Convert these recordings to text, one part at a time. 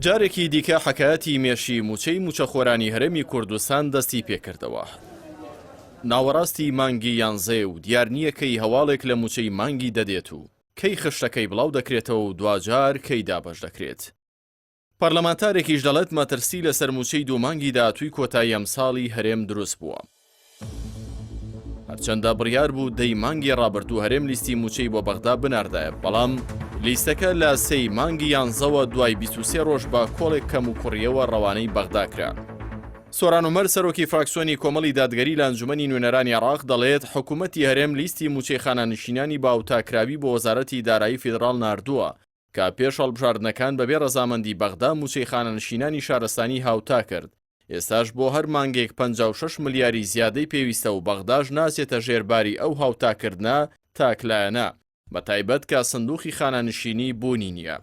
جارێکی دیکە حەکایەتی مێشی موچەی موچەخۆرانی هەرێمی کوردستان دەستی پێکردەوە. ناوەڕاستی مانگی یانزێ و دیار نییە کەی هەواڵێک لە موچەی مانگی دەدێت و کەی خشتەکەی بڵاو دەکرێتەوە و دوجار کەی دابەش دەکرێت. پەرلەمانتارێکیش دەڵێت مەترسی لەسەر موچەی دوومانگی داهاتووی کۆتایی ئەمساڵی هەرێم دروست بووە. هەرچەندە بڕیار بوو دەی مانگی ڕابردوو هەرێم لیستی موچەی بۆ بەغدا بناردایە، بەڵام لیستەکە لە 3 مانگی یانزەوە دوای 23 ڕۆژ بە کۆڵێک کەم و کوڕیەوە ڕەوانەی بەغدا کرا. سۆران عومەر سەرۆکی فراکسیۆنی کۆمەڵی دادگەری لە ئەنجومەنی نوێنەرانی عێراق دەڵێت حکوومەتی هەرێم لیستی موچەی خانانشینانی باوتاکراوی بۆ وەزارەتی دارایی فیدراڵ ناردووە کە پێش هەڵبژاردنەکان بەبێ ڕەزامەندی بەغدا موچەی خانانشینانی شارستانی هاوتا کرد. ئێستاش بۆ هەر مانگێک 56 ملیاری زیادەی پێویستە و بەغداش ناچێتە ژێرباری ئەو هاوتاکردە تاکلایەنە، بە تایبەت کە سندوقی خانانشینی بوونی نییە.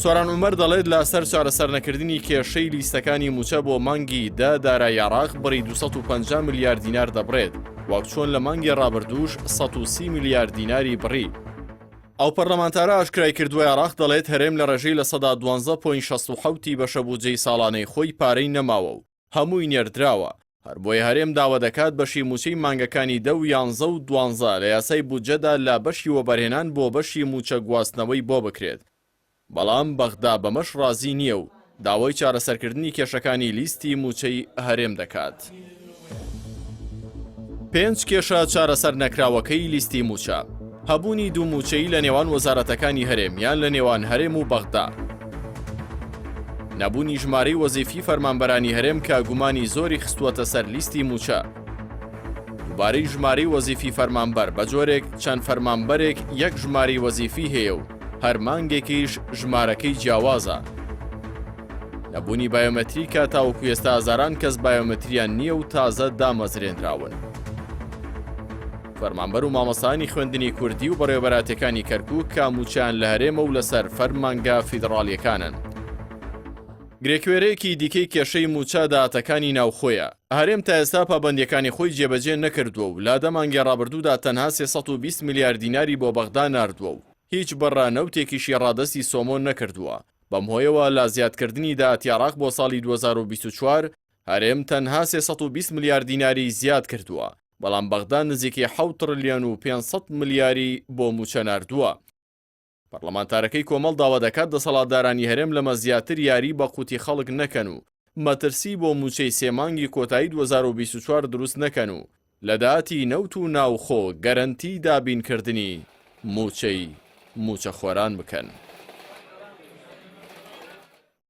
سۆران عومەر دەڵێت لە سەر چارەسەر نەکردنی کێشەی لیستەکانی موچە بۆ مانگی دارایی عێراق بڕی 250 ملیار دینار دەبڕێت، وەک چۆن لە مانگی ڕابردووش 130 ملیار دیناری بڕی. ئەو پەرلەمانتارە ئاشکرای کردووە عێراق دەڵێت هەرێم لە ڕێژەی لە 12.67 بەشە بودجەی ساڵانەی خۆی پارەی نەماوە و هەمووی نێردراوە. هەر بۆی هەرێم داوا دەکات بەشی موچەی مانگەکانی 10 و 11 و 12 لە یاسای بودجەدا لە بەشی وەبەرهێنان بۆ بەشی موچە گواستنەوەی بۆ بکرێت. بەڵام بەغدا بەمەش ڕازی نییە و داوای چارەسەرکردنی کێشەکانی لیستی موچەی هەرێم دەکات. 5 کێشە چارەسەر نەکراوەکەی لیستی موچە: هەبوونی دوو موچەی لە نێوان وەزارەتەکانی هەرێم یان لە نێوان هەرێم و بەغدا، نەبوونی ژمارەی وەزیفی فەرمانبەرانی هەرێم کە گومانی زۆری خستووەتە سەر لیستی موچە، دووبارەی ژمارەی وەزیفی فەرمانبەر بە جۆرێک چەند فەرمانبەرێک یەک ژماری وەزیفی هەیە و هەر مانگێکیش ژمارەکەی جیاوازە، نەبوونی بایۆمەتری کە تاوەکو ئێستا هەزاران کەس بایۆمەتریان نییە و تازە دامەزرێنراون. فەرمانبەر و مامۆستایانی خوێندنی کوردی و بەڕێوەبەراتەکانی کەرکووک کە موچیان لە هەرێمە و لەسەر فەرمانگا فیدراڵیەکانن. گرێکوێرەیەکی دیکەی کێشەی موچە داهاتەکانی ناوخۆیە. هەرێم تا ئێستا پابەندیەکانی خۆی جێبەجێ نەکردووە و لە دەمانگی ڕابردوودا تەنها 320 ملیار دیناری بۆ بەغدا ناردووە و هیچ بەڕانەوتێکیشی ڕادەستی سۆمۆن نەکردووە. بەم هۆیەوە لە زیادکردنی داهاتی عێراق بۆ ساڵی 2024 هەرێم تەنها 320 ملیار دیناری زیاد کردووە، بەڵام بەغدا نزیکی 7 تریلیۆن و 500 ملیاری بۆ موچە ناردووە. پەرلەمانتارەکەی کۆمەڵ داوا دەکات دەسەڵاتدارانی هەرێم لەمە زیاتر یاری بە قوتی خەڵک نەکەن و مەترسی بۆ موچەی سێمانگی کۆتایی 2024 دروست نەکەن و لە داهاتی نەوت و ناوخۆ گەرەنتی دابینکردنی موچەی موچەخۆران بکەن.